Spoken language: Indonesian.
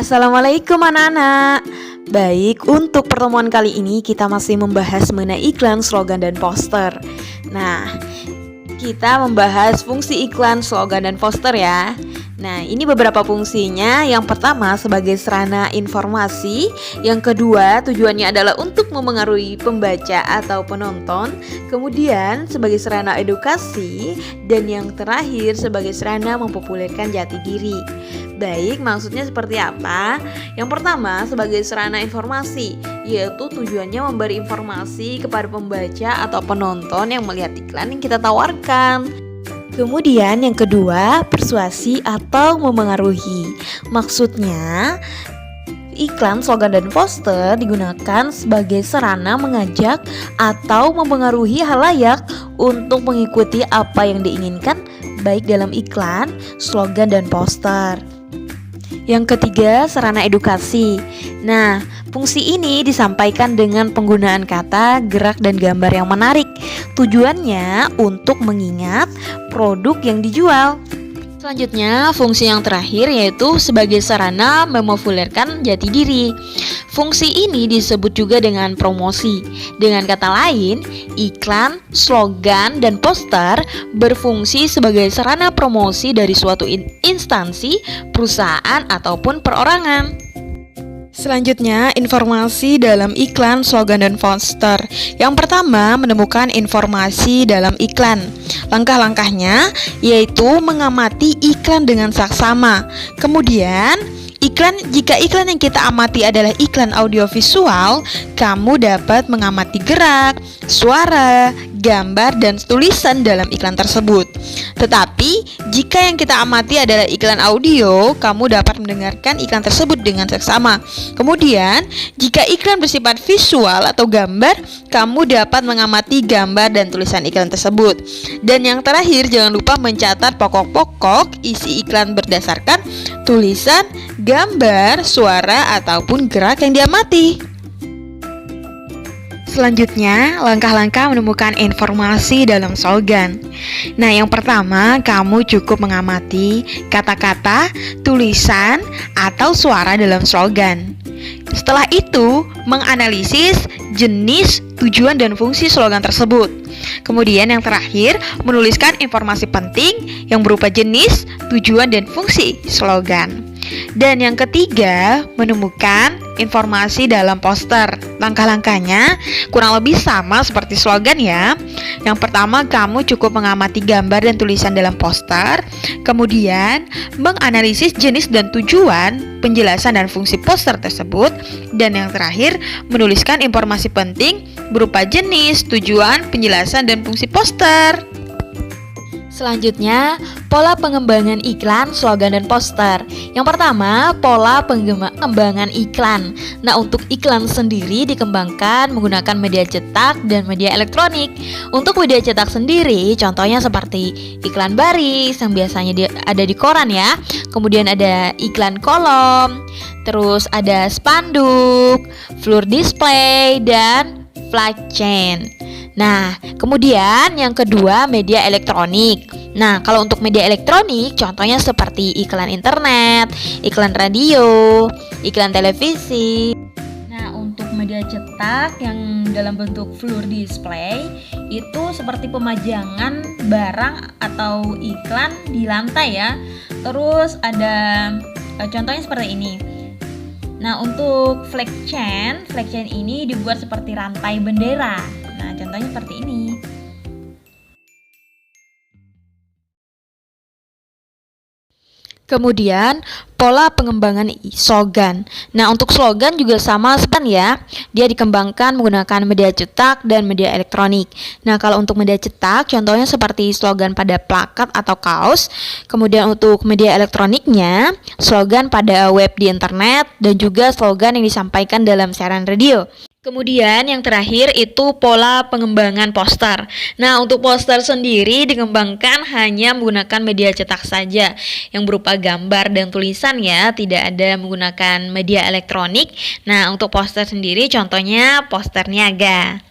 Assalamualaikum anak-anak. Baik, untuk pertemuan kali ini kita masih membahas mengenai iklan, slogan, dan poster. Nah, kita membahas fungsi iklan, slogan, dan poster ya. Nah, ini beberapa fungsinya. Yang pertama sebagai sarana informasi. Yang kedua tujuannya adalah untuk memengaruhi pembaca atau penonton. Kemudian sebagai sarana edukasi. Dan yang terakhir sebagai sarana mempopulerkan jati diri. Baik, maksudnya seperti apa? Yang pertama sebagai sarana informasi, yaitu tujuannya memberi informasi kepada pembaca atau penonton yang melihat iklan yang kita tawarkan. Kemudian yang kedua, persuasi atau memengaruhi. Maksudnya, iklan, slogan, dan poster digunakan sebagai sarana mengajak atau mempengaruhi halayak untuk mengikuti apa yang diinginkan, baik dalam iklan, slogan, dan poster. Yang ketiga, sarana edukasi. Nah, fungsi ini disampaikan dengan penggunaan kata, gerak, dan gambar yang menarik. Tujuannya untuk mengingat produk yang dijual. Selanjutnya, fungsi yang terakhir yaitu sebagai sarana mempopulerkan jati diri. Fungsi ini disebut juga dengan promosi. Dengan kata lain, iklan, slogan, dan poster berfungsi sebagai sarana promosi dari suatu instansi, perusahaan, ataupun perorangan. Selanjutnya, informasi dalam iklan, slogan, dan poster. Yang pertama, menemukan informasi dalam iklan. Langkah-langkahnya yaitu mengamati iklan dengan saksama. Kemudian, jika iklan yang kita amati adalah iklan audiovisual, kamu dapat mengamati gerak, suara, gambar, dan tulisan dalam iklan tersebut. Tetapi, jika yang kita amati adalah iklan audio, kamu dapat mendengarkan iklan tersebut dengan seksama. Kemudian, jika iklan bersifat visual atau gambar, kamu dapat mengamati gambar dan tulisan iklan tersebut. Dan yang terakhir, jangan lupa mencatat pokok-pokok isi iklan berdasarkan tulisan, gambar, suara, ataupun gerak yang diamati. Selanjutnya, langkah-langkah menemukan informasi dalam slogan. Nah, yang pertama, kamu cukup mengamati kata-kata, tulisan, atau suara dalam slogan. Setelah itu, menganalisis jenis, tujuan, dan fungsi slogan tersebut. Kemudian yang terakhir, menuliskan informasi penting yang berupa jenis, tujuan, dan fungsi slogan. Dan yang ketiga, menemukan informasi dalam poster. Langkah-langkahnya kurang lebih sama seperti slogan ya. Yang pertama, kamu cukup mengamati gambar dan tulisan dalam poster. Kemudian, menganalisis jenis dan tujuan, penjelasan dan fungsi poster tersebut. Dan yang terakhir, menuliskan informasi penting berupa jenis, tujuan, penjelasan, dan fungsi poster. Selanjutnya, pola pengembangan iklan, slogan, dan poster. Yang pertama, pola pengembangan iklan. Nah, untuk iklan sendiri dikembangkan menggunakan media cetak dan media elektronik. Untuk media cetak sendiri, contohnya seperti iklan baris yang biasanya ada di koran ya. Kemudian ada iklan kolom, terus ada spanduk, floor display, dan flag chain. Nah, kemudian yang kedua, media elektronik. Nah, kalau untuk media elektronik, contohnya seperti iklan internet, iklan radio, iklan televisi. Nah, untuk media cetak yang dalam bentuk floor display, itu seperti pemajangan barang atau iklan di lantai ya. Terus ada contohnya seperti ini. Nah, untuk flag chain ini dibuat seperti rantai bendera. Nah, contohnya seperti ini. Kemudian, pola pengembangan slogan. Nah, untuk slogan juga sama seperti ya. Dia dikembangkan menggunakan media cetak dan media elektronik. Nah, kalau untuk media cetak, contohnya seperti slogan pada plakat atau kaos. Kemudian untuk media elektroniknya, slogan pada web di internet dan juga slogan yang disampaikan dalam siaran radio. Kemudian yang terakhir itu pola pengembangan poster. Nah, untuk poster sendiri dikembangkan hanya menggunakan media cetak saja yang berupa gambar dan tulisan ya, tidak ada menggunakan media elektronik. Nah, untuk poster sendiri contohnya poster niaga.